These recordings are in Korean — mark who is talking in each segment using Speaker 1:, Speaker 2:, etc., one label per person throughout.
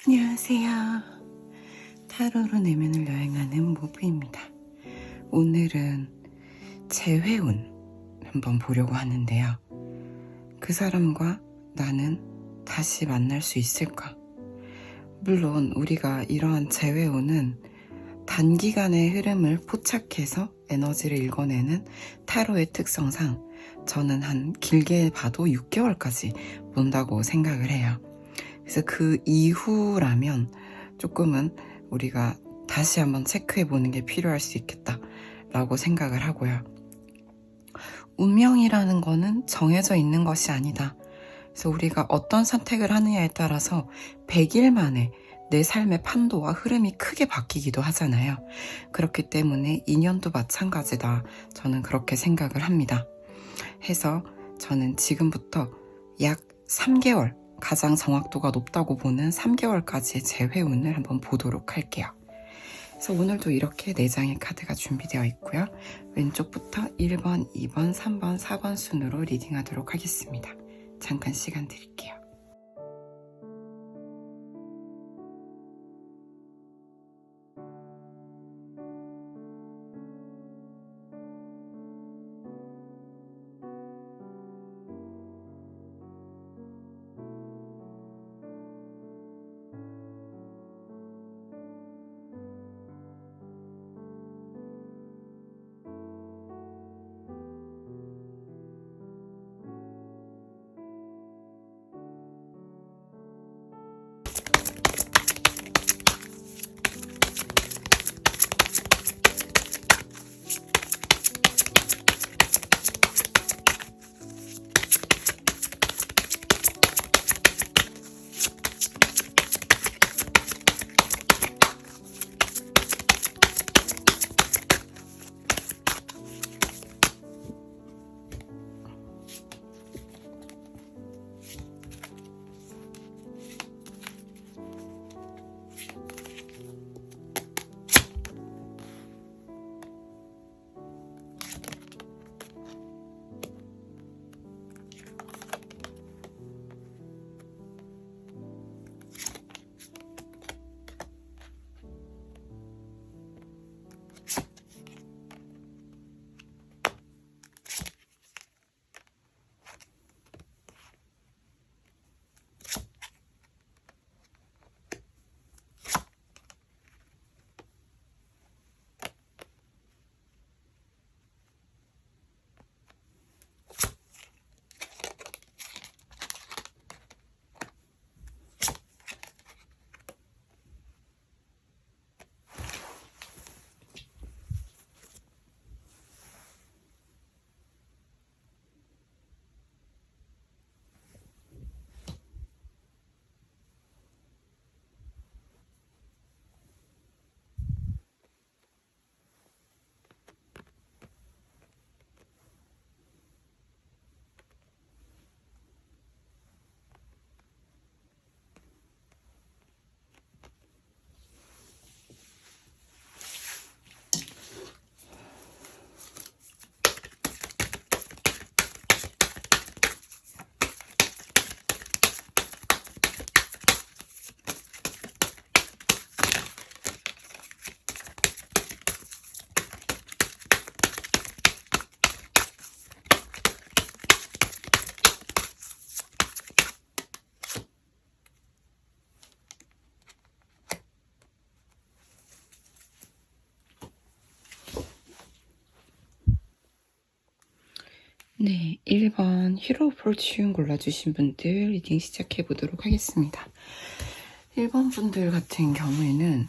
Speaker 1: 안녕하세요. 타로로 내면을 여행하는 모브입니다. 오늘은 재회운 한번 보려고 하는데요. 그 사람과 나는 다시 만날 수 있을까? 물론 우리가 이러한 재회운은 단기간의 흐름을 포착해서 에너지를 읽어내는 타로의 특성상 저는 한 길게 봐도 6개월까지 본다고 생각을 해요. 그래서 그 이후라면 조금은 우리가 다시 한번 체크해보는 게 필요할 수 있겠다라고 생각을 하고요. 운명이라는 거는 정해져 있는 것이 아니다. 그래서 우리가 어떤 선택을 하느냐에 따라서 100일 만에 내 삶의 판도와 흐름이 크게 바뀌기도 하잖아요. 그렇기 때문에 인연도 마찬가지다. 저는 그렇게 생각을 합니다. 해서 저는 지금부터 약 3개월, 가장 정확도가 높다고 보는 3개월까지의 재회운을 한번 보도록 할게요. 그래서 오늘도 이렇게 4장의 카드가 준비되어 있고요. 왼쪽부터 1번, 2번, 3번, 4번 순으로 리딩하도록 하겠습니다. 잠깐 시간 드릴게요. 네, 1번 히로 포르튠 골라주신 분들 리딩 시작해보도록 하겠습니다. 1번 분들 같은 경우에는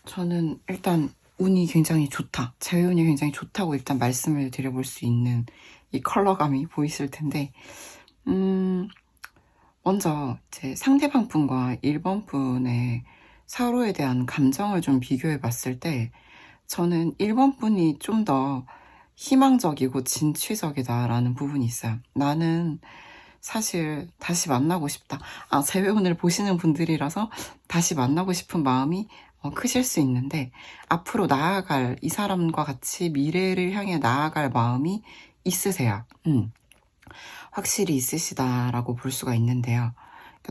Speaker 1: 저는 일단 운이 굉장히 좋다, 재회운이 굉장히 좋다고 일단 말씀을 드려볼 수 있는 이 컬러감이 보이실 텐데 먼저 제 상대방 분과 1번 분의 서로에 대한 감정을 좀 비교해 봤을 때 저는 1번 분이 좀 더 희망적이고 진취적이다라는 부분이 있어요. 나는 사실 다시 만나고 싶다. 재회운을 보시는 분들이라서 다시 만나고 싶은 마음이 크실 수 있는데 앞으로 나아갈 이 사람과 같이 미래를 향해 나아갈 마음이 있으세요. 확실히 있으시다라고 볼 수가 있는데요.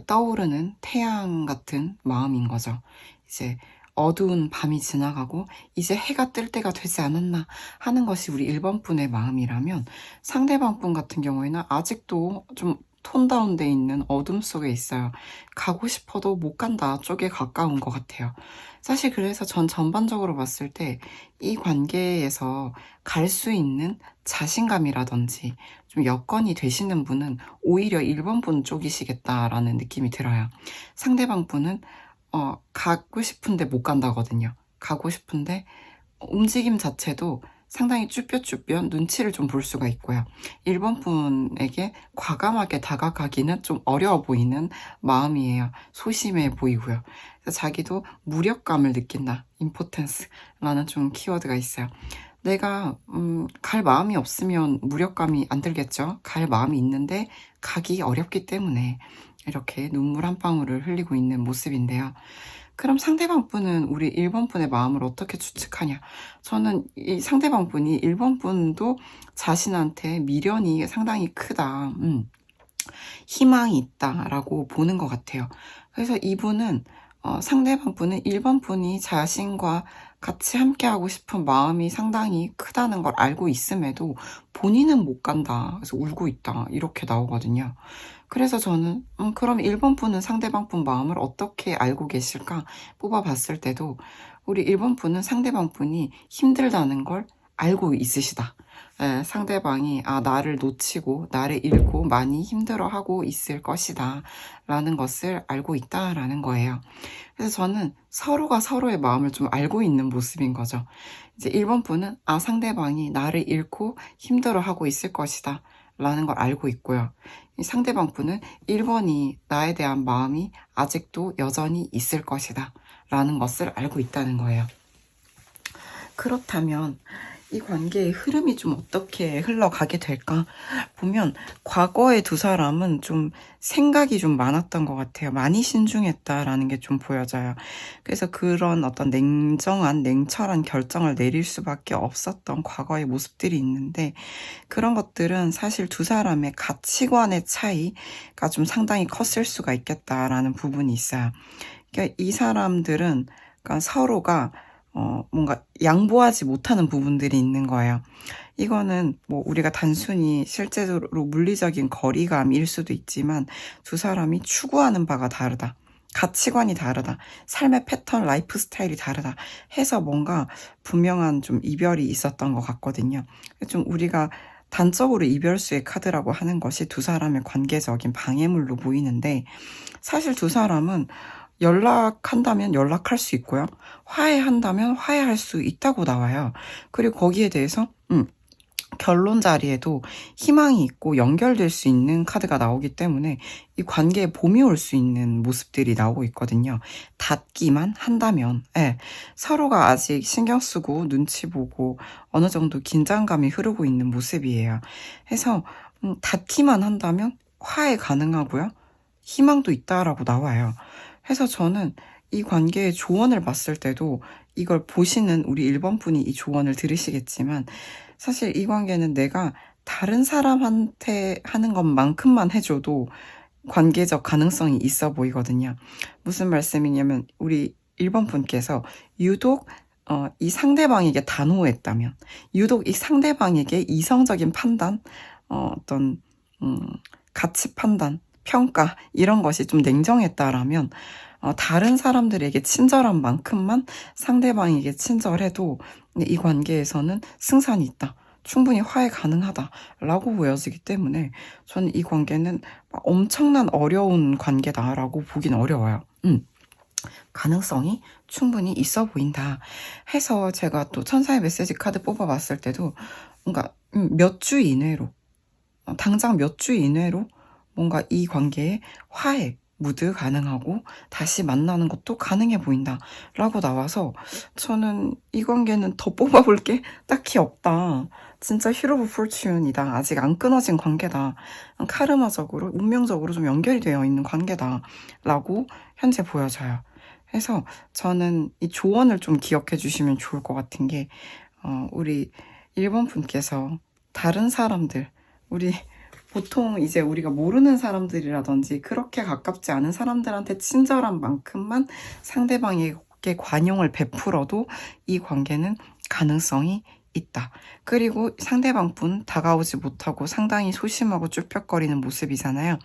Speaker 1: 떠오르는 태양 같은 마음인 거죠. 이제 어두운 밤이 지나가고 이제 해가 뜰 때가 되지 않았나 하는 것이 우리 1번 분의 마음이라면, 상대방 분 같은 경우에는 아직도 좀 톤 다운돼 있는 어둠 속에 있어요. 가고 싶어도 못 간다 쪽에 가까운 것 같아요. 사실 그래서 전 전반적으로 봤을 때 이 관계에서 갈 수 있는 자신감이라든지 좀 여건이 되시는 분은 오히려 1번 분 쪽이시겠다라는 느낌이 들어요. 상대방 분은 가고 싶은데 못 간다거든요. 가고 싶은데 움직임 자체도 상당히 쭈뼛쭈뼛 눈치를 좀 볼 수가 있고요. 1번 분에게 과감하게 다가가기는 좀 어려워 보이는 마음이에요. 소심해 보이고요. 그래서 자기도 무력감을 느낀다. 임포텐스라는 좀 키워드가 있어요. 내가 갈 마음이 없으면 무력감이 안 들겠죠. 갈 마음이 있는데 가기 어렵기 때문에 이렇게 눈물 한 방울을 흘리고 있는 모습인데요. 그럼 상대방 분은 우리 1번 분의 마음을 어떻게 추측하냐? 저는 이 상대방 분이 1번 분도 자신한테 미련이 상당히 크다, 희망이 있다라고 보는 것 같아요. 그래서 이분은 상대방 분은 1번 분이 자신과 같이 함께하고 싶은 마음이 상당히 크다는 걸 알고 있음에도 본인은 못 간다, 그래서 울고 있다, 이렇게 나오거든요. 그래서 저는 그럼 1번 분은 상대방 분 마음을 어떻게 알고 계실까 뽑아봤을 때도, 우리 1번 분은 상대방 분이 힘들다는 걸 알고 있으시다. 상대방이 나를 놓치고 나를 잃고 많이 힘들어하고 있을 것이다 라는 것을 알고 있다라는 거예요. 그래서 저는 서로가 서로의 마음을 좀 알고 있는 모습인 거죠. 이제 1번 분은 상대방이 나를 잃고 힘들어하고 있을 것이다 라는 걸 알고 있고요. 상대방 분은 1번이 나에 대한 마음이 아직도 여전히 있을 것이다 라는 것을 알고 있다는 거예요. 그렇다면 이 관계의 흐름이 좀 어떻게 흘러가게 될까 보면, 과거의 두 사람은 좀 생각이 좀 많았던 것 같아요. 많이 신중했다라는 게 좀 보여져요. 그래서 그런 어떤 냉정한, 냉철한 결정을 내릴 수밖에 없었던 과거의 모습들이 있는데, 그런 것들은 사실 두 사람의 가치관의 차이가 좀 상당히 컸을 수가 있겠다라는 부분이 있어요. 그러니까 이 사람들은, 그러니까 서로가 뭔가 양보하지 못하는 부분들이 있는 거예요. 이거는 뭐 우리가 단순히 실제로 물리적인 거리감일 수도 있지만, 두 사람이 추구하는 바가 다르다, 가치관이 다르다, 삶의 패턴, 라이프 스타일이 다르다 해서 뭔가 분명한 좀 이별이 있었던 것 같거든요. 좀 우리가 단적으로 이별수의 카드라고 하는 것이 두 사람의 관계적인 방해물로 보이는데, 사실 두 사람은 연락한다면 연락할 수 있고요. 화해한다면 화해할 수 있다고 나와요. 그리고 거기에 대해서 결론 자리에도 희망이 있고 연결될 수 있는 카드가 나오기 때문에 이 관계에 봄이 올 수 있는 모습들이 나오고 있거든요. 닿기만 한다면, 서로가 아직 신경 쓰고 눈치 보고 어느 정도 긴장감이 흐르고 있는 모습이에요. 해서 닿기만 한다면 화해 가능하고요. 희망도 있다라고 나와요. 해서 저는 이 관계의 조언을 봤을 때도, 이걸 보시는 우리 1번 분이 이 조언을 들으시겠지만, 사실 이 관계는 내가 다른 사람한테 하는 것만큼만 해줘도 관계적 가능성이 있어 보이거든요. 무슨 말씀이냐면, 우리 1번 분께서 유독 이 상대방에게 단호했다면, 유독 이 상대방에게 이성적인 판단, 어떤 가치 판단, 평가 이런 것이 좀 냉정했다라면, 다른 사람들에게 친절한 만큼만 상대방에게 친절해도 이 관계에서는 승산이 있다, 충분히 화해 가능하다라고 보여지기 때문에, 저는 이 관계는 엄청난 어려운 관계다라고 보긴 어려워요. 가능성이 충분히 있어 보인다 해서 제가 또 천사의 메시지 카드 뽑아봤을 때도, 뭔가 몇 주 이내로, 당장 몇 주 이내로 뭔가 이 관계에 화해, 무드 가능하고 다시 만나는 것도 가능해 보인다 라고 나와서, 저는 이 관계는 더 뽑아볼 게 딱히 없다, 진짜 힐 오브 포춘이다, 아직 안 끊어진 관계다, 카르마적으로 운명적으로 좀 연결이 되어 있는 관계다 라고 현재 보여져요. 그래서 저는 이 조언을 좀 기억해 주시면 좋을 것 같은 게, 우리 1번 분께서 다른 사람들, 우리 보통 이제 우리가 모르는 사람들이라든지 그렇게 가깝지 않은 사람들한테 친절한 만큼만 상대방에게 관용을 베풀어도 이 관계는 가능성이 있다. 그리고 상대방분 다가오지 못하고 상당히 소심하고 쭈뼛거리는 모습이잖아요.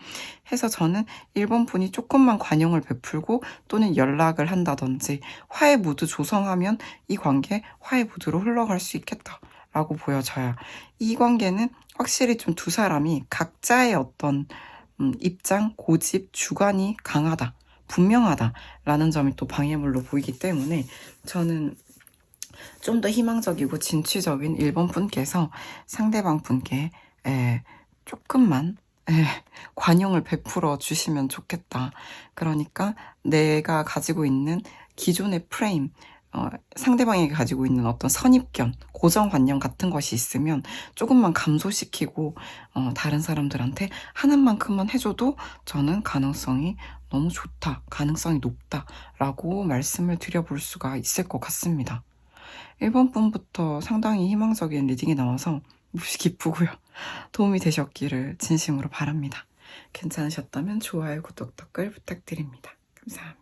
Speaker 1: 해서 저는 1번 분이 조금만 관용을 베풀고 또는 연락을 한다든지 화해 무드 조성하면 이 관계 화해 무드로 흘러갈 수 있겠다라고 보여져요. 이 관계는 확실히 좀 두 사람이 각자의 어떤 입장, 고집, 주관이 강하다, 분명하다라는 점이 또 방해물로 보이기 때문에 저는 좀 더 희망적이고 진취적인 1번 분께서 상대방 분께 조금만 관용을 베풀어 주시면 좋겠다. 그러니까 내가 가지고 있는 기존의 프레임, 상대방에게 가지고 있는 어떤 선입견, 고정관념 같은 것이 있으면 조금만 감소시키고 다른 사람들한테 하는 만큼만 해줘도 저는 가능성이 너무 좋다, 가능성이 높다라고 말씀을 드려볼 수가 있을 것 같습니다. 1번 분부터 상당히 희망적인 리딩이 나와서 몹시 기쁘고요. 도움이 되셨기를 진심으로 바랍니다. 괜찮으셨다면 좋아요, 구독, 댓글 부탁드립니다. 감사합니다.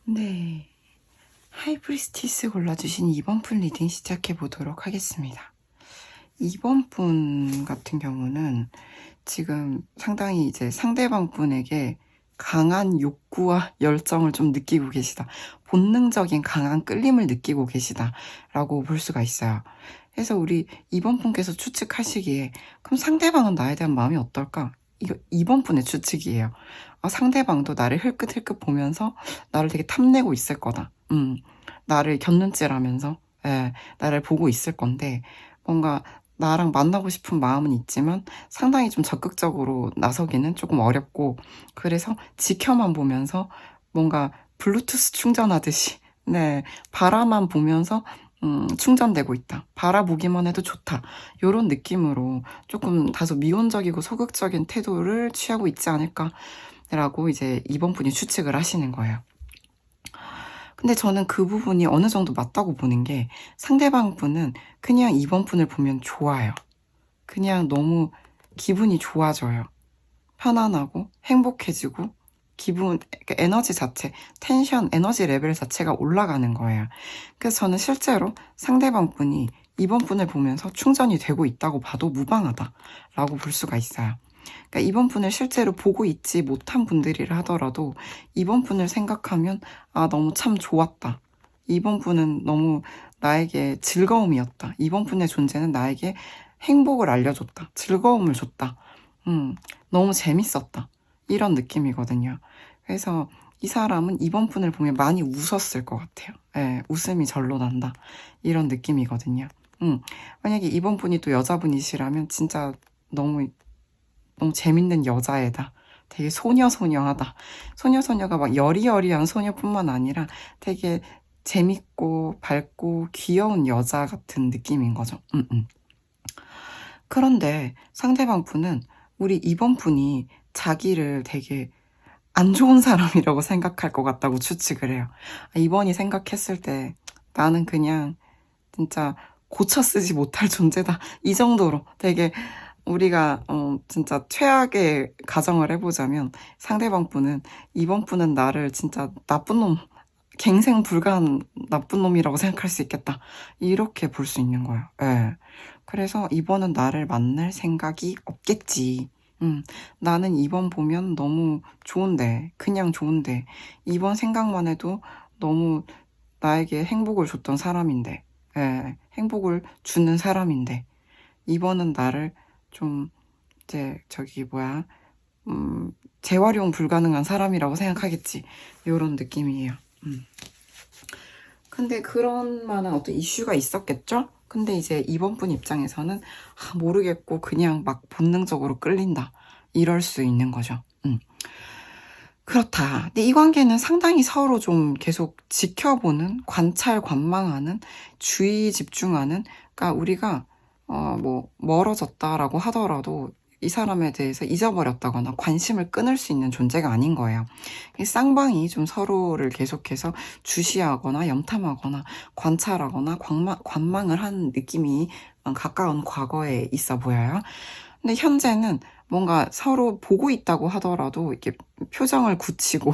Speaker 1: 네, 하이프리스티스 골라주신 2번 분 리딩 시작해 보도록 하겠습니다. 2번 분 같은 경우는 지금 상당히 이제 상대방 분에게 강한 욕구와 열정을 좀 느끼고 계시다. 본능적인 강한 끌림을 느끼고 계시다라고 볼 수가 있어요. 그래서 우리 2번 분께서 추측하시기에 그럼 상대방은 나에 대한 마음이 어떨까? 이거 2번 분의 추측이에요. 상대방도 나를 흘끗흘끗 보면서 나를 되게 탐내고 있을 거다. 나를 곁눈질하면서 나를 보고 있을 건데 뭔가 나랑 만나고 싶은 마음은 있지만 상당히 좀 적극적으로 나서기는 조금 어렵고 그래서 지켜만 보면서 뭔가 블루투스 충전하듯이 바라만 보면서 충전되고 있다. 바라보기만 해도 좋다. 이런 느낌으로 조금 다소 미온적이고 소극적인 태도를 취하고 있지 않을까라고 이제 2번 분이 추측을 하시는 거예요. 근데 저는 그 부분이 어느 정도 맞다고 보는 게 상대방 분은 그냥 2번 분을 보면 좋아요. 그냥 너무 기분이 좋아져요. 편안하고 행복해지고 기분, 에너지 자체, 텐션, 에너지 레벨 자체가 올라가는 거예요. 그래서 저는 실제로 상대방 분이 2번 분을 보면서 충전이 되고 있다고 봐도 무방하다라고 볼 수가 있어요. 그러니까 2번 분을 실제로 보고 있지 못한 분들이라 하더라도 2번 분을 생각하면 너무 참 좋았다. 2번 분은 너무 나에게 즐거움이었다. 2번 분의 존재는 나에게 행복을 알려줬다. 즐거움을 줬다. 너무 재밌었다. 이런 느낌이거든요. 그래서 이 사람은 이번 분을 보면 많이 웃었을 것 같아요. 예, 웃음이 절로 난다. 이런 느낌이거든요. 만약에 이번 분이 또 여자분이시라면 진짜 너무 재밌는 여자애다. 되게 소녀소녀하다. 소녀소녀가 막 여리여리한 소녀뿐만 아니라 되게 재밌고 밝고 귀여운 여자 같은 느낌인 거죠. 그런데 상대방 분은 우리 이번 분이 자기를 되게 안 좋은 사람이라고 생각할 것 같다고 추측을 해요. 이번이 생각했을 때 나는 그냥 진짜 고쳐 쓰지 못할 존재다. 이 정도로 되게 우리가 진짜 최악의 가정을 해보자면 상대방 분은 이번 분은 나를 진짜 나쁜 놈, 갱생 불가한 나쁜 놈이라고 생각할 수 있겠다. 이렇게 볼 수 있는 거예요. 예. 그래서 이번은 나를 만날 생각이 없겠지. 나는 이번 보면 너무 좋은데, 그냥 좋은데, 이번 생각만 해도 너무 나에게 행복을 줬던 사람인데, 예, 행복을 주는 사람인데, 이번은 나를 좀, 이제, 재활용 불가능한 사람이라고 생각하겠지. 요런 느낌이에요. 근데 그런 만한 어떤 이슈가 있었겠죠? 근데 이제 이번 분 입장에서는 모르겠고 그냥 막 본능적으로 끌린다. 이럴 수 있는 거죠. 그렇다. 근데 이 관계는 상당히 서로 좀 계속 지켜보는, 관찰, 관망하는, 주의 집중하는, 그러니까 우리가 멀어졌다라고 하더라도 이 사람에 대해서 잊어버렸다거나 관심을 끊을 수 있는 존재가 아닌 거예요. 이 쌍방이 좀 서로를 계속해서 주시하거나 염탐하거나 관찰하거나 관망을 하는 느낌이 가까운 과거에 있어 보여요. 근데 현재는 뭔가 서로 보고 있다고 하더라도 이렇게 표정을 굳히고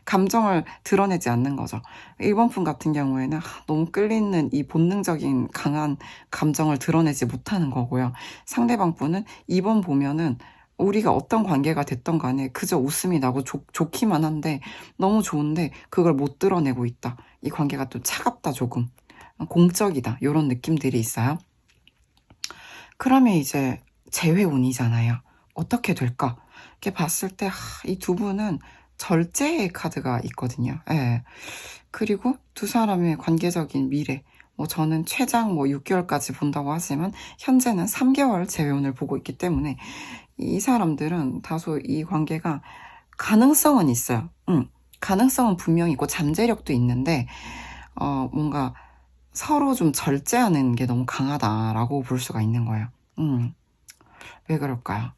Speaker 1: 감정을 드러내지 않는 거죠. 1번 분 같은 경우에는 너무 끌리는 이 본능적인 강한 감정을 드러내지 못하는 거고요. 상대방 분은 2번 보면은 우리가 어떤 관계가 됐던 간에 그저 웃음이 나고 좋기만 한데 너무 좋은데 그걸 못 드러내고 있다. 이 관계가 또 차갑다 조금. 공적이다. 이런 느낌들이 있어요. 그러면 이제 재회운이잖아요. 어떻게 될까? 이렇게 봤을 때 이 두 분은 절제의 카드가 있거든요. 예. 그리고 두 사람의 관계적인 미래, 저는 최장 6개월까지 본다고 하지만 현재는 3개월 재회운을 보고 있기 때문에 이 사람들은 다소 이 관계가 가능성은 있어요. 가능성은 분명히 있고 잠재력도 있는데 뭔가 서로 좀 절제하는 게 너무 강하다라고 볼 수가 있는 거예요. 왜 그럴까요?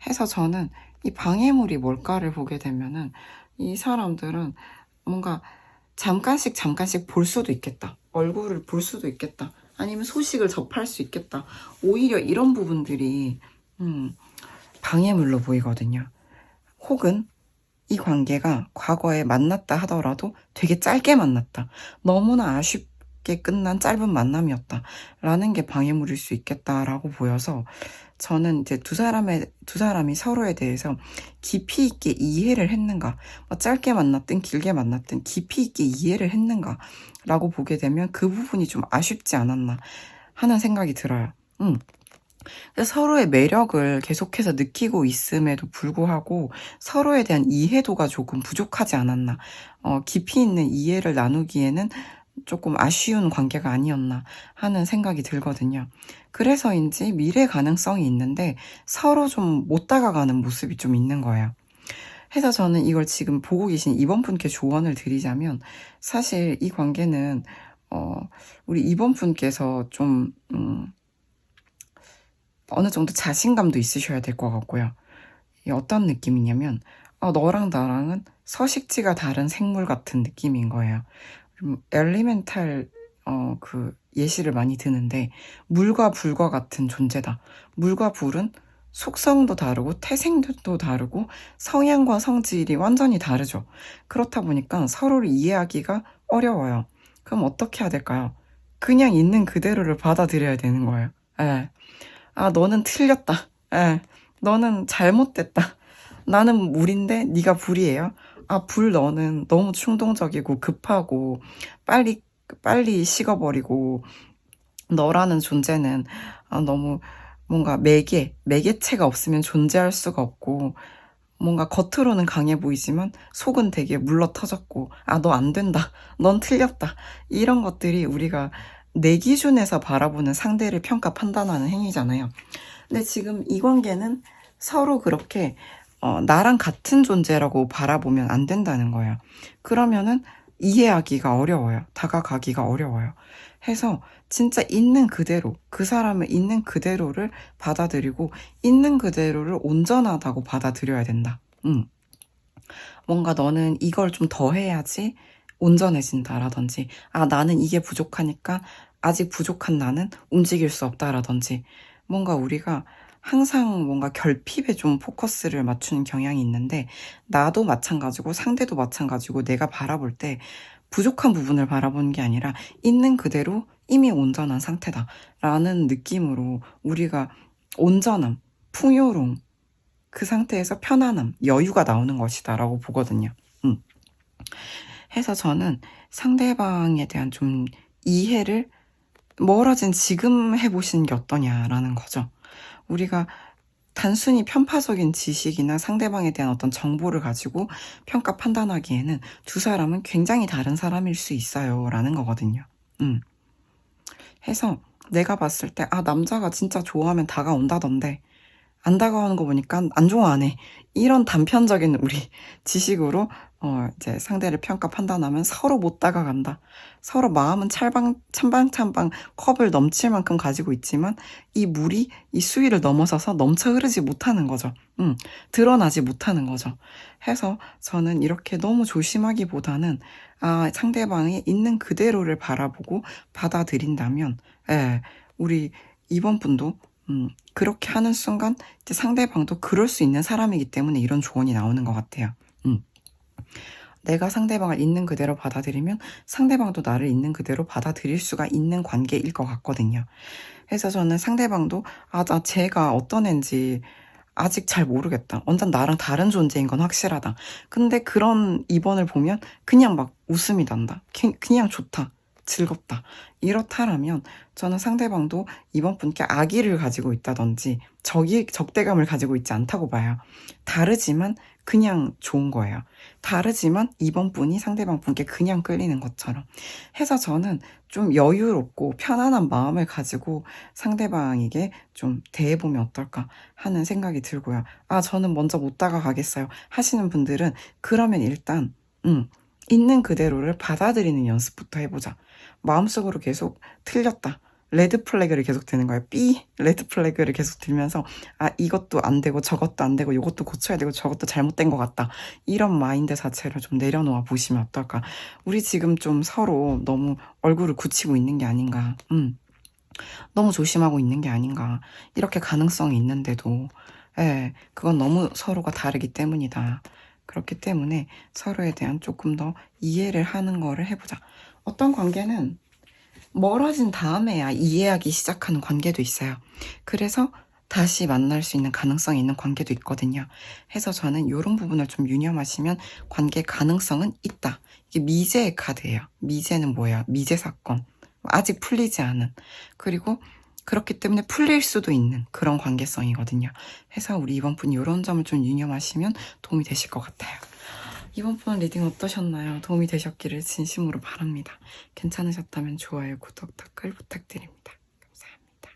Speaker 1: 해서 저는 이 방해물이 뭘까를 보게 되면은 이 사람들은 뭔가 잠깐씩 볼 수도 있겠다. 얼굴을 볼 수도 있겠다. 아니면 소식을 접할 수 있겠다. 오히려 이런 부분들이 방해물로 보이거든요. 혹은 이 관계가 과거에 만났다 하더라도 되게 짧게 만났다. 너무나 아쉽게 끝난 짧은 만남이었다. 라는 게 방해물일 수 있겠다라고 보여서 저는 이제 두 사람이 서로에 대해서 깊이 있게 이해를 했는가, 짧게 만났든 길게 만났든 깊이 있게 이해를 했는가 라고 보게 되면 그 부분이 좀 아쉽지 않았나 하는 생각이 들어요. 서로의 매력을 계속해서 느끼고 있음에도 불구하고 서로에 대한 이해도가 조금 부족하지 않았나, 깊이 있는 이해를 나누기에는 조금 아쉬운 관계가 아니었나 하는 생각이 들거든요. 그래서인지 미래 가능성이 있는데 서로 좀 못 다가가는 모습이 좀 있는 거예요. 해서 저는 이걸 지금 보고 계신 이번 분께 조언을 드리자면 사실 이 관계는 우리 이번 분께서 좀 어느 정도 자신감도 있으셔야 될 것 같고요. 어떤 느낌이냐면 너랑 나랑은 서식지가 다른 생물 같은 느낌인 거예요. 엘리멘탈 그 예시를 많이 드는데 물과 불과 같은 존재다. 물과 불은 속성도 다르고 태생도 다르고 성향과 성질이 완전히 다르죠. 그렇다 보니까 서로를 이해하기가 어려워요. 그럼 어떻게 해야 될까요? 그냥 있는 그대로를 받아들여야 되는 거예요. 예. 너는 틀렸다. 예. 너는 잘못됐다. 나는 물인데 네가 불이에요. 불 너는 너무 충동적이고 급하고 빨리 식어버리고 너라는 존재는 너무 뭔가 매개체가 없으면 존재할 수가 없고, 뭔가 겉으로는 강해 보이지만 속은 되게 물러터졌고, 아, 너 안 된다. 넌 틀렸다. 이런 것들이 우리가 내 기준에서 바라보는 상대를 평가 판단하는 행위잖아요. 근데 지금 이 관계는 서로 그렇게 나랑 같은 존재라고 바라보면 안 된다는 거예요. 그러면은 이해하기가 어려워요. 다가가기가 어려워요. 해서 진짜 있는 그대로, 그 사람을 있는 그대로를 받아들이고 있는 그대로를 온전하다고 받아들여야 된다. 뭔가 너는 이걸 좀 더 해야지 온전해진다라든지, 아, 나는 이게 부족하니까 아직 부족한 나는 움직일 수 없다라든지, 뭔가 우리가 항상 뭔가 결핍에 좀 포커스를 맞추는 경향이 있는데, 나도 마찬가지고 상대도 마찬가지고 내가 바라볼 때 부족한 부분을 바라보는 게 아니라 있는 그대로 이미 온전한 상태다라는 느낌으로 우리가 온전함, 풍요로움, 그 상태에서 편안함, 여유가 나오는 것이다라고 보거든요. 해서 저는 상대방에 대한 좀 이해를 멀어진 지금 해보시는 게 어떠냐라는 거죠. 우리가 단순히 편파적인 지식이나 상대방에 대한 어떤 정보를 가지고 평가 판단하기에는 두 사람은 굉장히 다른 사람일 수 있어요 라는 거거든요. 해서 내가 봤을 때, 아, 남자가 진짜 좋아하면 다가온다던데 안 다가오는 거 보니까 안 좋아하네. 이런 단편적인 우리 지식으로 이제 상대를 평가 판단하면 서로 못 다가간다. 서로 마음은 찬방찬방 컵을 넘칠 만큼 가지고 있지만 이 물이 이 수위를 넘어서서 넘쳐 흐르지 못하는 거죠. 드러나지 못하는 거죠. 해서 저는 이렇게 너무 조심하기보다는 상대방이 있는 그대로를 바라보고 받아들인다면, 예, 우리 이번 분도 그렇게 하는 순간 이제 상대방도 그럴 수 있는 사람이기 때문에 이런 조언이 나오는 것 같아요. 내가 상대방을 있는 그대로 받아들이면 상대방도 나를 있는 그대로 받아들일 수가 있는 관계일 것 같거든요. 그래서 저는 상대방도 나 쟤가 어떤 애인지 아직 잘 모르겠다. 완전 나랑 다른 존재인 건 확실하다. 근데 그런 입원을 보면 그냥 막 웃음이 난다. 그냥 좋다. 즐겁다. 이렇다라면 저는 상대방도 이번 분께 악의를 가지고 있다든지 적대감을 가지고 있지 않다고 봐요. 다르지만 그냥 좋은 거예요. 다르지만 이번 분이 상대방 분께 그냥 끌리는 것처럼 해서 저는 좀 여유롭고 편안한 마음을 가지고 상대방에게 좀 대해보면 어떨까 하는 생각이 들고요. 저는 먼저 못 다가가겠어요 하시는 분들은 그러면 일단 있는 그대로를 받아들이는 연습부터 해보자. 마음속으로 계속 틀렸다. 레드 플래그를 계속 드는 거예요. 레드 플래그를 계속 들면서 이것도 안 되고 저것도 안 되고 이것도 고쳐야 되고 저것도 잘못된 것 같다. 이런 마인드 자체를 좀 내려놓아 보시면 어떨까. 우리 지금 좀 서로 너무 얼굴을 굳히고 있는 게 아닌가. 너무 조심하고 있는 게 아닌가. 이렇게 가능성이 있는데도 그건 너무 서로가 다르기 때문이다. 그렇기 때문에 서로에 대한 조금 더 이해를 하는 거를 해보자. 어떤 관계는 멀어진 다음에야 이해하기 시작하는 관계도 있어요. 그래서 다시 만날 수 있는 가능성이 있는 관계도 있거든요. 해서 저는 이런 부분을 좀 유념하시면 관계 가능성은 있다. 이게 미제의 카드예요. 미제는 뭐야? 미제 사건. 아직 풀리지 않은. 그리고 그렇기 때문에 풀릴 수도 있는 그런 관계성이거든요. 해서 우리 이번 분이 이런 점을 좀 유념하시면 도움이 되실 것 같아요. 이번 분 리딩 어떠셨나요? 도움이 되셨기를 진심으로 바랍니다. 괜찮으셨다면 좋아요, 구독, 댓글 부탁드립니다. 감사합니다.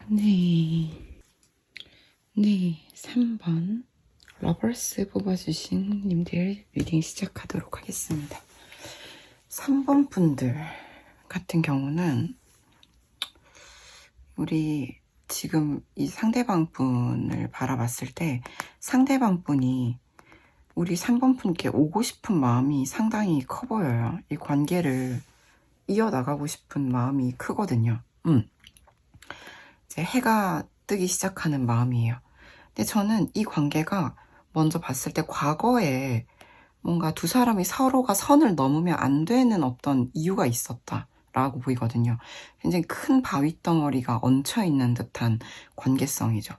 Speaker 1: 네. 네, 3번. 러버스 뽑아주신 님들 리딩 시작하도록 하겠습니다. 3번 분들 같은 경우는 우리 지금 이 상대방 분을 바라봤을 때 상대방 분이 우리 3번 분께 오고 싶은 마음이 상당히 커 보여요. 이 관계를 이어나가고 싶은 마음이 크거든요. 이제 해가 뜨기 시작하는 마음이에요. 근데 저는 이 관계가 먼저 봤을 때 과거에 뭔가 두 사람이 서로가 선을 넘으면 안 되는 어떤 이유가 있었다라고 보이거든요. 굉장히 큰 바위 덩어리가 얹혀있는 듯한 관계성이죠.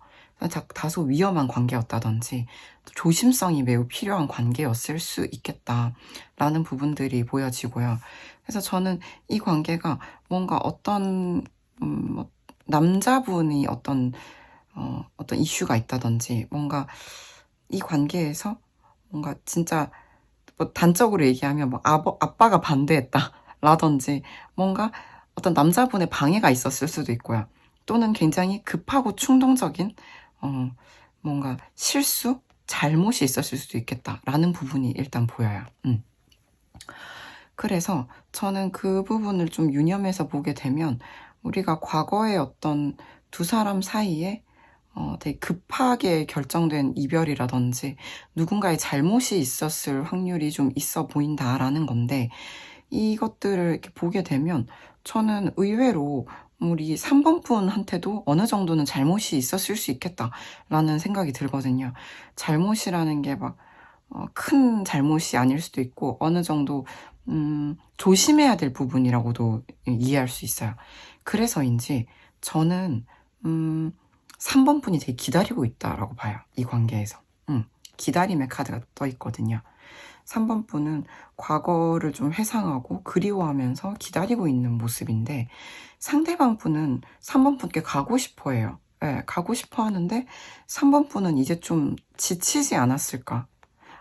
Speaker 1: 다소 위험한 관계였다든지 조심성이 매우 필요한 관계였을 수 있겠다라는 부분들이 보여지고요. 그래서 저는 이 관계가 뭔가 어떤 남자분이 어떤 이슈가 있다든지 뭔가 이 관계에서 뭔가 진짜 뭐 단적으로 얘기하면 뭐 아빠가 반대했다 라든지 뭔가 어떤 남자분의 방해가 있었을 수도 있고요. 또는 굉장히 급하고 충동적인 뭔가 실수, 잘못이 있었을 수도 있겠다라는 부분이 일단 보여요. 그래서 저는 그 부분을 좀 유념해서 보게 되면 우리가 과거에 어떤 두 사람 사이에 되게 급하게 결정된 이별이라든지 누군가의 잘못이 있었을 확률이 좀 있어 보인다라는 건데 이것들을 이렇게 보게 되면 저는 의외로 우리 3번 분한테도 어느 정도는 잘못이 있었을 수 있겠다라는 생각이 들거든요. 잘못이라는 게 막 큰 잘못이 아닐 수도 있고 어느 정도 조심해야 될 부분이라고도 이해할 수 있어요. 그래서인지 저는 3번 분이 되게 기다리고 있다라고 봐요. 이 관계에서. 기다림의 카드가 떠 있거든요. 3번 분은 과거를 좀 회상하고 그리워하면서 기다리고 있는 모습인데 상대방 분은 3번 분께 가고 싶어 해요. 네, 가고 싶어 하는데 3번 분은 이제 좀 지치지 않았을까?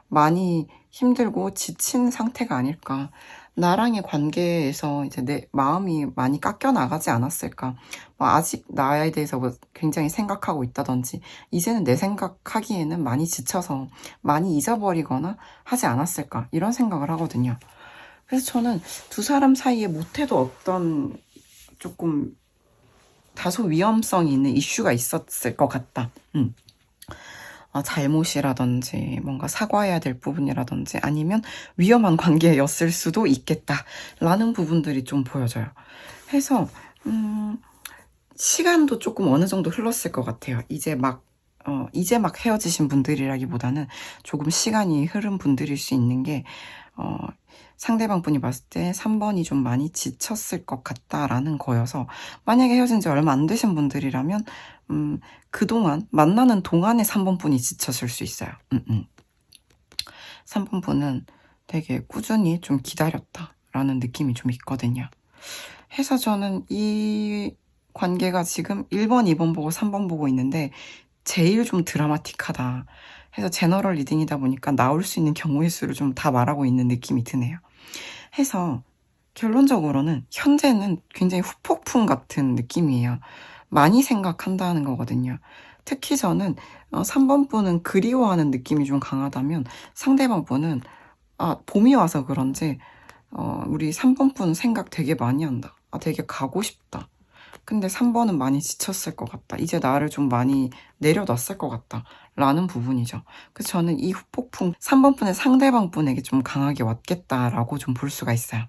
Speaker 1: 많이 힘들고 지친 상태가 아닐까. 나랑의 관계에서 이제 내 마음이 많이 깎여 나가지 않았을까. 뭐 아직 나에 대해서 뭐 굉장히 생각하고 있다든지, 이제는 내 생각하기에는 많이 지쳐서 많이 잊어버리거나 하지 않았을까. 이런 생각을 하거든요. 그래서 저는 두 사람 사이에 못해도 어떤 조금 다소 위험성이 있는 이슈가 있었을 것 같다. 잘못이라든지 뭔가 사과해야 될 부분이라든지 아니면 위험한 관계였을 수도 있겠다라는 부분들이 좀 보여져요. 해서 시간도 조금 어느 정도 흘렀을 것 같아요. 이제 막 헤어지신 분들이라기보다는 조금 시간이 흐른 분들일 수 있는 게 상대방 분이 봤을 때 3번이 좀 많이 지쳤을 것 같다라는 거여서 만약에 헤어진 지 얼마 안 되신 분들이라면 그동안 만나는 동안에 3번 분이 지쳤을 수 있어요. 3번 분은 되게 꾸준히 좀 기다렸다라는 느낌이 좀 있거든요. 해서 저는 이 관계가 지금 1번, 2번 보고 3번 보고 있는데 제일 좀 드라마틱하다. 해서 제너럴 리딩이다 보니까 나올 수 있는 경우의 수를 좀 다 말하고 있는 느낌이 드네요. 해서 결론적으로는 현재는 굉장히 후폭풍 같은 느낌이에요. 많이 생각한다는 거거든요. 특히 저는 3번 분은 그리워하는 느낌이 좀 강하다면 상대방 분은 봄이 와서 그런지 우리 3번 분 생각 되게 많이 한다. 되게 가고 싶다. 근데 3번은 많이 지쳤을 것 같다. 이제 나를 좀 많이 내려놨을 것 같다. 라는 부분이죠. 그래서 저는 이 후폭풍 3번 분의 상대방 분에게 좀 강하게 왔겠다라고 좀 볼 수가 있어요.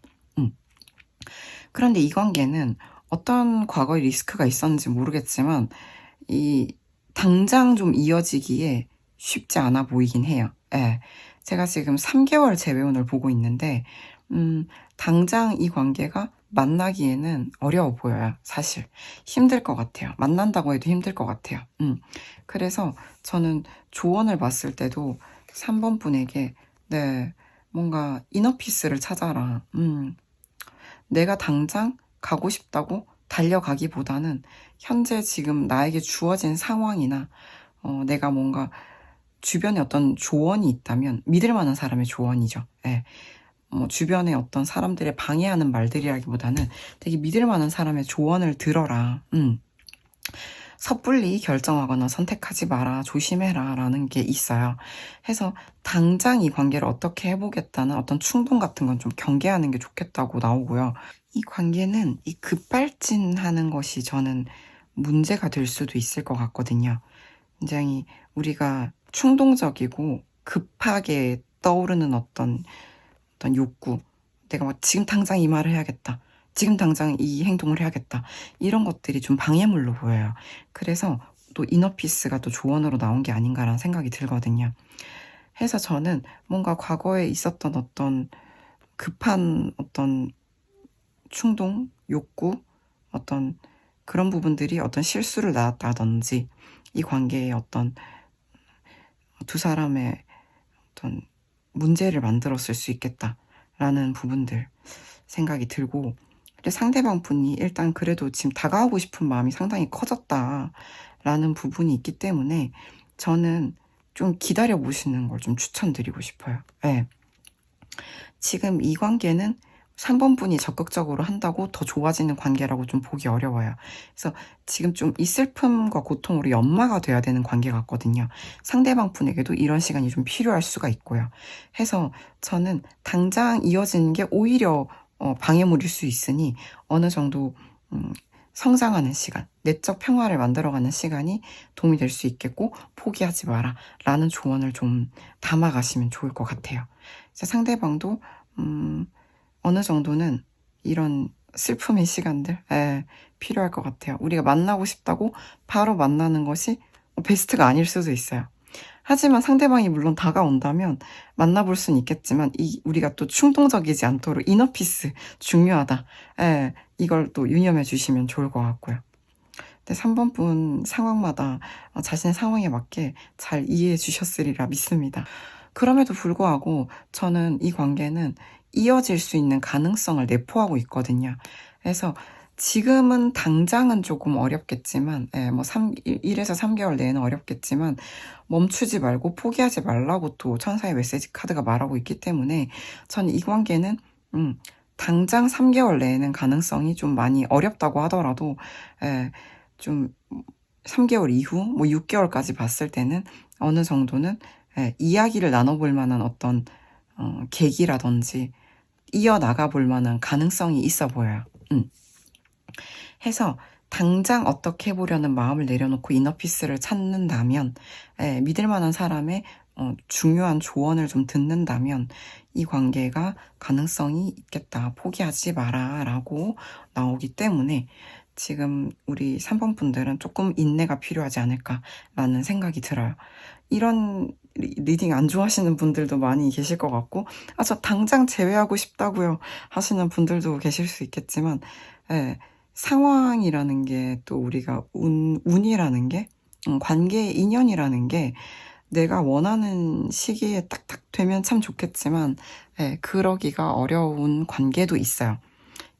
Speaker 1: 그런데 이 관계는 어떤 과거의 리스크가 있었는지 모르겠지만 당장 좀 이어지기에 쉽지 않아 보이긴 해요. 예. 제가 지금 3개월 재회운을 보고 있는데 당장 이 관계가 만나기에는 어려워 보여요. 사실 힘들 것 같아요. 만난다고 해도 힘들 것 같아요. 그래서 저는 조언을 봤을 때도 3번 분에게 뭔가 이너피스를 찾아라. 내가 당장 가고 싶다고 달려가기보다는 현재 지금 나에게 주어진 상황이나 내가 뭔가 주변에 어떤 조언이 있다면 믿을 만한 사람의 조언이죠. 예. 주변에 어떤 사람들의 방해하는 말들이라기보다는 되게 믿을 만한 사람의 조언을 들어라. 섣불리 결정하거나 선택하지 마라, 조심해라 라는 게 있어요. 해서 당장 이 관계를 어떻게 해보겠다는 어떤 충동 같은 건 좀 경계하는 게 좋겠다고 나오고요. 이 관계는 이 급발진하는 것이 저는 문제가 될 수도 있을 것 같거든요. 굉장히 우리가 충동적이고 급하게 떠오르는 어떤 욕구, 내가 막 지금 당장 이 말을 해야겠다, 지금 당장 이 행동을 해야겠다, 이런 것들이 좀 방해물로 보여요. 그래서 또 이너피스가 또 조언으로 나온 게 아닌가라는 생각이 들거든요. 해서 저는 뭔가 과거에 있었던 어떤 급한 어떤 충동, 욕구, 어떤 그런 부분들이 어떤 실수를 낳았다든지 이 관계에 어떤 두 사람의 어떤 문제를 만들었을 수 있겠다라는 부분들 생각이 들고, 근데 상대방 분이 일단 그래도 지금 다가오고 싶은 마음이 상당히 커졌다라는 부분이 있기 때문에 저는 좀 기다려 보시는 걸 좀 추천드리고 싶어요. 네. 지금 이 관계는 3번 분이 적극적으로 한다고 더 좋아지는 관계라고 좀 보기 어려워요. 그래서 지금 좀 이 슬픔과 고통으로 연마가 돼야 되는 관계 같거든요. 상대방 분에게도 이런 시간이 좀 필요할 수가 있고요. 해서 저는 당장 이어지는 게 오히려 방해물일 수 있으니 어느 정도 성장하는 시간, 내적 평화를 만들어가는 시간이 도움이 될 수 있겠고, 포기하지 마라 라는 조언을 좀 담아가시면 좋을 것 같아요. 상대방도 어느 정도는 이런 슬픔의 시간들 필요할 것 같아요. 우리가 만나고 싶다고 바로 만나는 것이 베스트가 아닐 수도 있어요. 하지만 상대방이 물론 다가온다면 만나볼 수는 있겠지만 우리가 또 충동적이지 않도록 이너피스 중요하다. 이걸 또 유념해 주시면 좋을 것 같고요. 근데 3번 분 상황마다 자신의 상황에 맞게 잘 이해해 주셨으리라 믿습니다. 그럼에도 불구하고 저는 이 관계는 이어질 수 있는 가능성을 내포하고 있거든요. 그래서 지금은 당장은 조금 어렵겠지만, 뭐 1에서 3개월 내에는 어렵겠지만, 멈추지 말고 포기하지 말라고 또 천사의 메시지 카드가 말하고 있기 때문에, 저는 이 관계는, 당장 3개월 내에는 가능성이 좀 많이 어렵다고 하더라도, 좀 3개월 이후, 뭐 6개월까지 봤을 때는 어느 정도는 이야기를 나눠볼 만한 어떤 계기라든지 이어나가 볼 만한 가능성이 있어 보여요. 해서 당장 어떻게 해보려는 마음을 내려놓고 이너피스를 찾는다면, 믿을 만한 사람의 중요한 조언을 좀 듣는다면 이 관계가 가능성이 있겠다, 포기하지 마라 라고 나오기 때문에 지금 우리 3번 분들은 조금 인내가 필요하지 않을까라는 생각이 들어요. 이런 리딩 안 좋아하시는 분들도 많이 계실 것 같고, 저 당장 제외하고 싶다고요 하시는 분들도 계실 수 있겠지만, 상황이라는 게 또 우리가 운이라는 게, 관계의 인연이라는 게 내가 원하는 시기에 딱딱 되면 참 좋겠지만, 그러기가 어려운 관계도 있어요.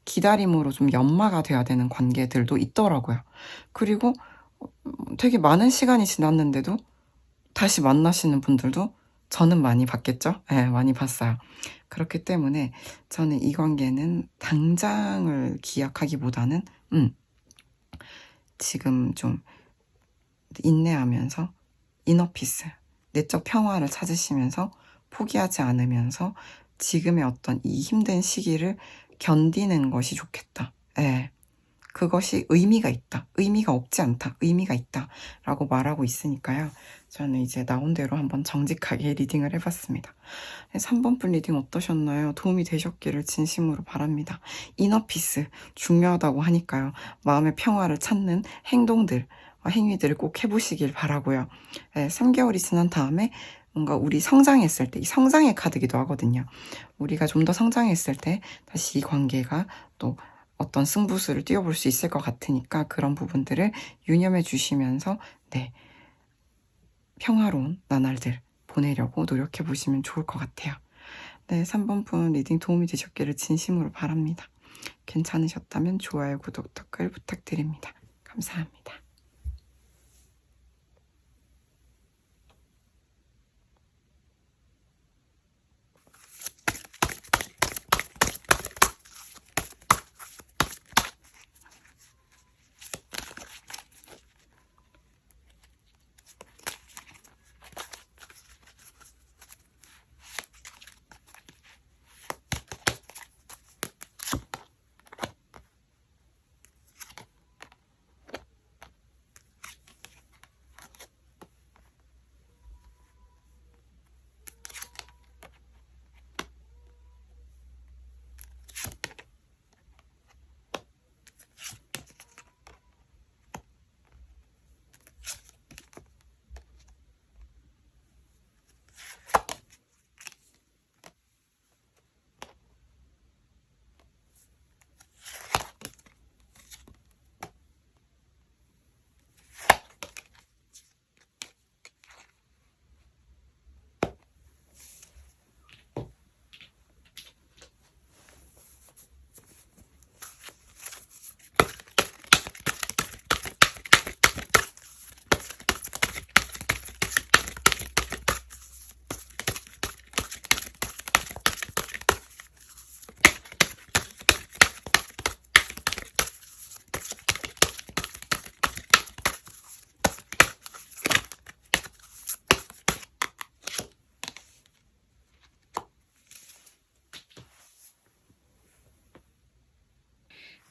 Speaker 1: 기다림으로 좀 연마가 돼야 되는 관계들도 있더라고요. 그리고 되게 많은 시간이 지났는데도 다시 만나시는 분들도 저는 많이 봤겠죠? 많이 봤어요. 그렇기 때문에 저는 이 관계는 당장을 기약하기보다는 지금 좀 인내하면서 이너피스, 내적 평화를 찾으시면서 포기하지 않으면서 지금의 어떤 이 힘든 시기를 견디는 것이 좋겠다. 그것이 의미가 있다, 의미가 없지 않다, 의미가 있다 라고 말하고 있으니까요. 저는 이제 나온 대로 한번 정직하게 리딩을 해봤습니다. 3번 분 리딩 어떠셨나요? 도움이 되셨기를 진심으로 바랍니다. 이너피스 중요하다고 하니까요. 마음의 평화를 찾는 행동들, 행위들을 꼭 해보시길 바라고요. 3개월이 지난 다음에 뭔가 우리 성장했을 때, 이 성장의 카드기도 하거든요. 우리가 좀 더 성장했을 때 다시 이 관계가 또 어떤 승부수를 띄워볼 수 있을 것 같으니까 그런 부분들을 유념해 주시면서 평화로운 나날들 보내려고 노력해 보시면 좋을 것 같아요. 3번 분 리딩 도움이 되셨기를 진심으로 바랍니다. 괜찮으셨다면 좋아요, 구독, 댓글 부탁드립니다. 감사합니다.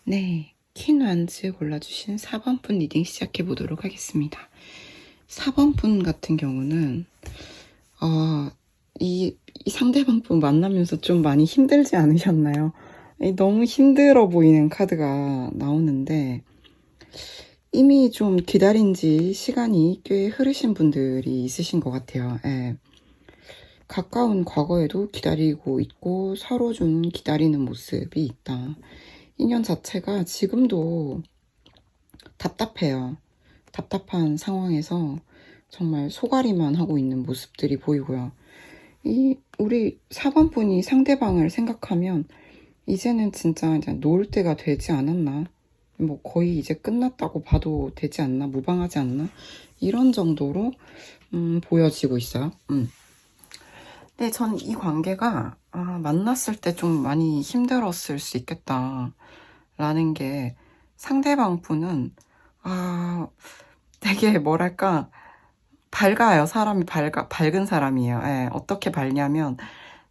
Speaker 1: 네, 퀸완즈 골라주신 4번 분 리딩 시작해 보도록 하겠습니다. 4번 분 같은 경우는 이 상대방 분 만나면서 좀 많이 힘들지 않으셨나요? 너무 힘들어 보이는 카드가 나오는데 이미 좀 기다린 지 시간이 꽤 흐르신 분들이 있으신 것 같아요. 예. 가까운 과거에도 기다리고 있고 서로 좀 기다리는 모습이 있다. 인연 자체가 지금도 답답해요. 답답한 상황에서 정말 소가리만 하고 있는 모습들이 보이고요. 우리 4번 분이 상대방을 생각하면 이제는 진짜 이제 놓을 때가 되지 않았나? 뭐 거의 이제 끝났다고 봐도 되지 않나? 무방하지 않나? 이런 정도로 보여지고 있어요. 네, 전 이 관계가 만났을 때 좀 많이 힘들었을 수 있겠다 라는 게, 상대방 분은 되게 뭐랄까 밝아요. 사람이 밝은 사람이에요. 예, 어떻게 밝냐면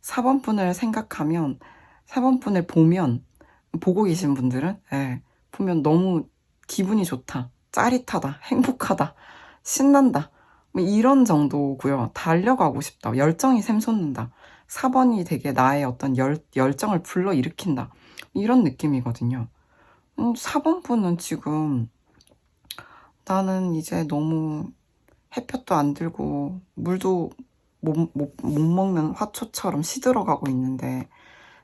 Speaker 1: 4번 분을 생각하면, 4번 분을 보면, 보고 계신 분들은 보면 너무 기분이 좋다, 짜릿하다, 행복하다, 신난다, 뭐 이런 정도고요. 달려가고 싶다, 열정이 샘솟는다, 4번이 되게 나의 어떤 열정을 불러일으킨다, 이런 느낌이거든요. 4번 분은 지금 나는 이제 너무 햇볕도 안 들고 물도 못 먹는 화초처럼 시들어가고 있는데,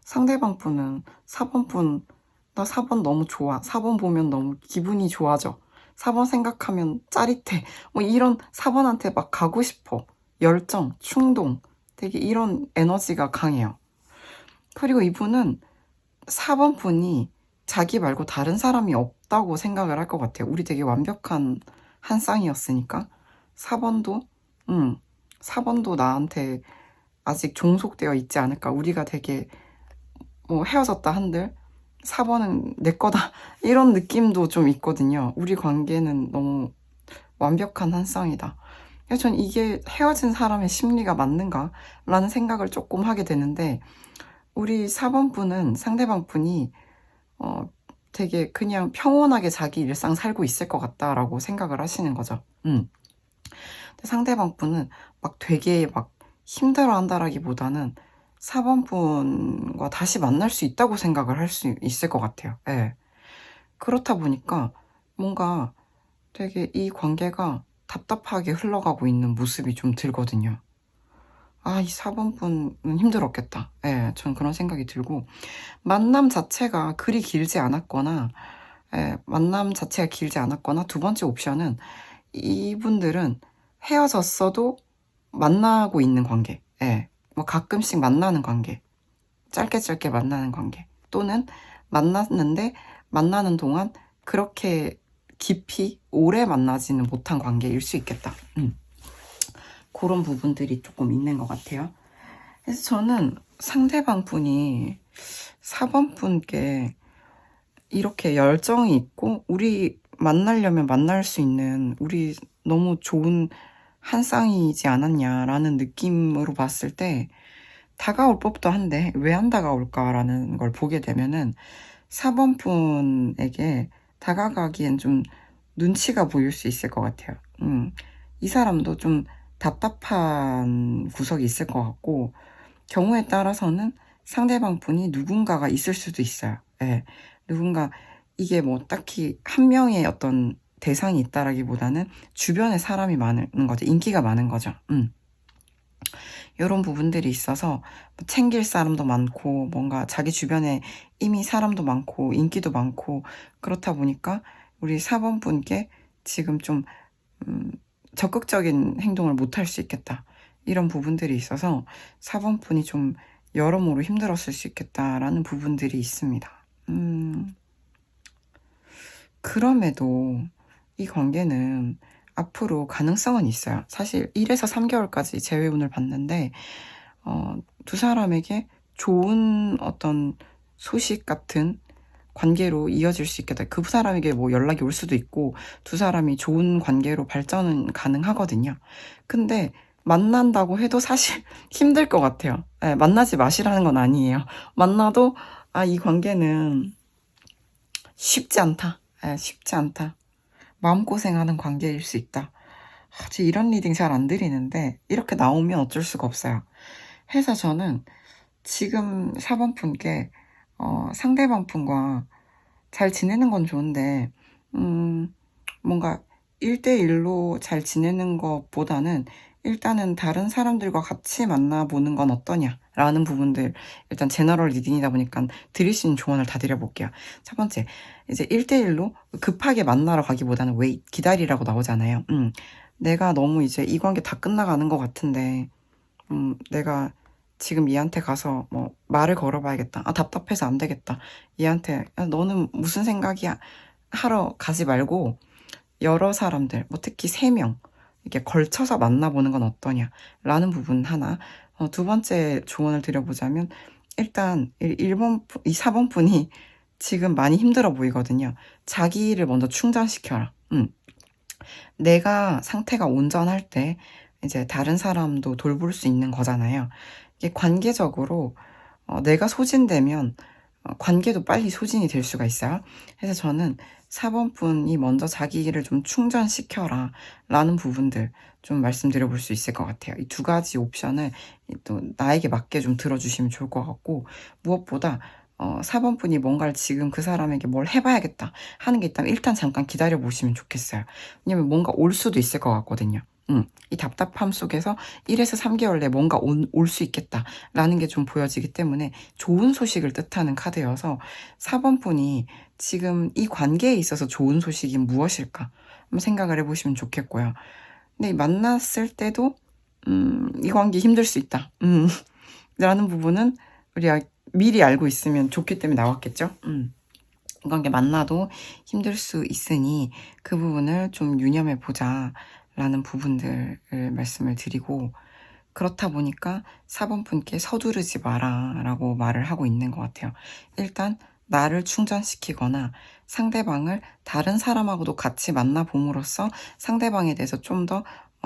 Speaker 1: 상대방 분은 4번 분, 나 4번 너무 좋아, 4번 보면 너무 기분이 좋아져, 4번 생각하면 짜릿해, 뭐 이런 4번한테 막 가고 싶어, 열정, 충동, 되게 이런 에너지가 강해요. 그리고 이분은 4번 분이 자기 말고 다른 사람이 없다고 생각을 할 것 같아요. 우리 되게 완벽한 한 쌍이었으니까 4번도 4번도 나한테 아직 종속되어 있지 않을까, 우리가 되게 뭐 헤어졌다 한들 4번은 내 거다, 이런 느낌도 좀 있거든요. 우리 관계는 너무 완벽한 한 쌍이다. 그래서 전 이게 헤어진 사람의 심리가 맞는가 라는 생각을 조금 하게 되는데, 우리 4번 분은 상대방 분이 되게 그냥 평온하게 자기 일상 살고 있을 것 같다라고 생각을 하시는 거죠. 근데 상대방 분은 막 되게 막 힘들어 한다라기보다는 4번 분과 다시 만날 수 있다고 생각을 할 수 있을 것 같아요. 예. 그렇다 보니까 뭔가 되게 이 관계가 답답하게 흘러가고 있는 모습이 좀 들거든요. 이 4번 분은 힘들었겠다. 예, 전 그런 생각이 들고, 만남 자체가 그리 길지 않았거나, 만남 자체가 길지 않았거나, 두 번째 옵션은 이분들은 헤어졌어도 만나고 있는 관계, 뭐 가끔씩 만나는 관계, 짧게 만나는 관계, 또는 만났는데 만나는 동안 그렇게 깊이 오래 만나지는 못한 관계일 수 있겠다. 그런 부분들이 조금 있는 것 같아요. 그래서 저는 상대방 분이 4번 분께 이렇게 열정이 있고, 우리 만나려면 만날 수 있는, 우리 너무 좋은 한 쌍이지 않았냐라는 느낌으로 봤을 때 다가올 법도 한데 왜 안 다가올까라는 걸 보게 되면은 4번 분에게 다가가기엔 좀 눈치가 보일 수 있을 것 같아요. 이 사람도 좀 답답한 구석이 있을 것 같고, 경우에 따라서는 상대방 분이 누군가가 있을 수도 있어요. 누군가, 이게 뭐 딱히 한 명의 어떤 대상이 있다라기보다는 주변에 사람이 많은 거죠. 인기가 많은 거죠. 이런 부분들이 있어서 챙길 사람도 많고, 뭔가 자기 주변에 이미 사람도 많고 인기도 많고, 그렇다 보니까 우리 4번 분께 지금 좀 적극적인 행동을 못할 수 있겠다, 이런 부분들이 있어서 4번 분이 좀 여러모로 힘들었을 수 있겠다라는 부분들이 있습니다. 그럼에도 이 관계는 앞으로 가능성은 있어요. 사실 1에서 3개월까지 재회운을 봤는데 두 사람에게 좋은 어떤 소식 같은 관계로 이어질 수 있겠다. 그 사람에게 뭐 연락이 올 수도 있고 두 사람이 좋은 관계로 발전은 가능하거든요. 근데 만난다고 해도 사실 힘들 것 같아요. 만나지 마시라는 건 아니에요. 만나도 이 관계는 쉽지 않다. 쉽지 않다. 마음고생하는 관계일 수 있다. 저 이런 리딩 잘 안 드리는데 이렇게 나오면 어쩔 수가 없어요. 해서 저는 지금 4번 분께 상대방 분과 잘 지내는 건 좋은데 뭔가 1대1로 잘 지내는 것보다는 일단은 다른 사람들과 같이 만나보는 건 어떠냐라는 부분들, 일단 제너럴 리딩이다 보니까 드릴 수 있는 조언을 다 드려볼게요. 첫 번째, 이제 1대1로 급하게 만나러 가기보다는 웨이트, 기다리라고 나오잖아요. 내가 너무 이제 이 관계 다 끝나가는 것 같은데 내가 지금 얘한테 가서 뭐 말을 걸어봐야겠다. 답답해서 안 되겠다. 얘한테 너는 무슨 생각이야? 하러 가지 말고 여러 사람들, 뭐 특히 3명 이렇게 걸쳐서 만나보는 건 어떠냐라는 부분 하나. 두 번째 조언을 드려보자면 일단 4번 분이 지금 많이 힘들어 보이거든요. 자기를 먼저 충전시켜라. 내가 상태가 온전할 때 이제 다른 사람도 돌볼 수 있는 거잖아요. 이게 관계적으로 내가 소진되면 관계도 빨리 소진이 될 수가 있어요. 그래서 저는 4번 분이 먼저 자기를 좀 충전시켜라 라는 부분들 좀 말씀드려 볼 수 있을 것 같아요. 이 두 가지 옵션을 또 나에게 맞게 좀 들어주시면 좋을 것 같고, 무엇보다 4번 분이 뭔가를 지금 그 사람에게 뭘 해봐야겠다 하는 게 있다면 일단 잠깐 기다려 보시면 좋겠어요. 왜냐면 뭔가 올 수도 있을 것 같거든요. 이 답답함 속에서 1에서 3개월 내에 뭔가 올 수 있겠다라는 게 좀 보여지기 때문에 좋은 소식을 뜻하는 카드여서 4번 분이 지금 이 관계에 있어서 좋은 소식이 무엇일까 한번 생각을 해보시면 좋겠고요. 근데 만났을 때도 이 관계 힘들 수 있다 라는 부분은 우리가 미리 알고 있으면 좋기 때문에 나왔겠죠. 이 관계 만나도 힘들 수 있으니 그 부분을 좀 유념해 보자 라는 부분들을 말씀을 드리고, 그렇다 보니까 4번 분께 서두르지 마라 라고 말을 하고 있는 것 같아요. 일단 나를 충전시키거나 상대방을 다른 사람하고도 같이 만나봄으로써 상대방에 대해서 좀 더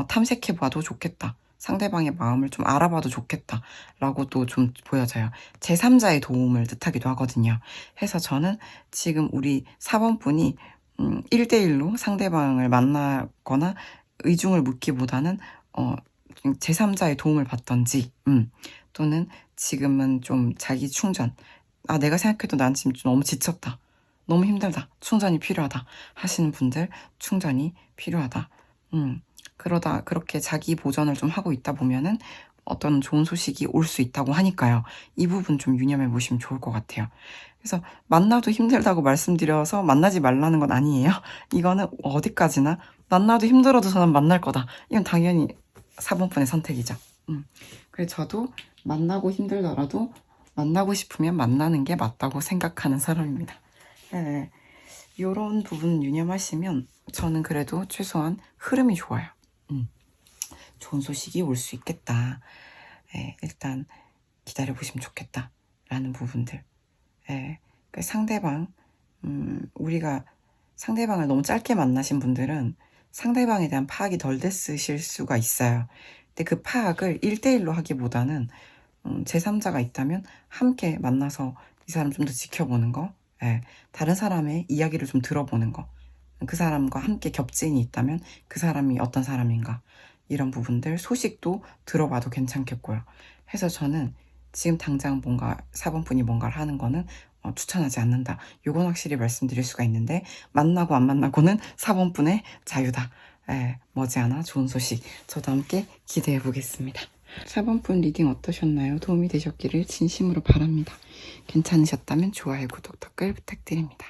Speaker 1: 탐색해봐도 좋겠다. 상대방의 마음을 좀 알아봐도 좋겠다 라고도 좀 보여져요. 제3자의 도움을 뜻하기도 하거든요. 해서 저는 지금 우리 4번 분이 1대1로 상대방을 만나거나 의중을 묻기보다는 제3자의 도움을 받던지 또는 지금은 좀 자기 충전, 내가 생각해도 난 지금 좀 너무 지쳤다, 너무 힘들다, 충전이 필요하다 하시는 분들 충전이 필요하다. 그러다 그렇게 자기 보전을 좀 하고 있다 보면은 어떤 좋은 소식이 올 수 있다고 하니까요. 이 부분 좀 유념해 보시면 좋을 것 같아요. 그래서 만나도 힘들다고 말씀드려서 만나지 말라는 건 아니에요. 이거는 어디까지나 만나도 힘들어도 저는 만날 거다. 이건 당연히 4번 분의 선택이죠. 그래서 저도 만나고 힘들더라도 만나고 싶으면 만나는 게 맞다고 생각하는 사람입니다. 네, 이런 부분 유념하시면 저는 그래도 최소한 흐름이 좋아요. 좋은 소식이 올 수 있겠다. 일단 기다려보시면 좋겠다 라는 부분들. 그 상대방, 우리가 상대방을 너무 짧게 만나신 분들은 상대방에 대한 파악이 덜 됐으실 수가 있어요. 근데 그 파악을 1대1로 하기보다는 제3자가 있다면 함께 만나서 이 사람 좀 더 지켜보는 거, 다른 사람의 이야기를 좀 들어보는 거, 그 사람과 함께 겹친이 있다면 그 사람이 어떤 사람인가, 이런 부분들 소식도 들어봐도 괜찮겠고요. 해서 저는 지금 당장 뭔가 4번 분이 뭔가를 하는 거는 추천하지 않는다. 요건 확실히 말씀드릴 수가 있는데, 만나고 안 만나고는 4번 분의 자유다. 머지않아 좋은 소식 저도 함께 기대해 보겠습니다. 4번 분 리딩 어떠셨나요? 도움이 되셨기를 진심으로 바랍니다. 괜찮으셨다면 좋아요, 구독, 댓글 부탁드립니다.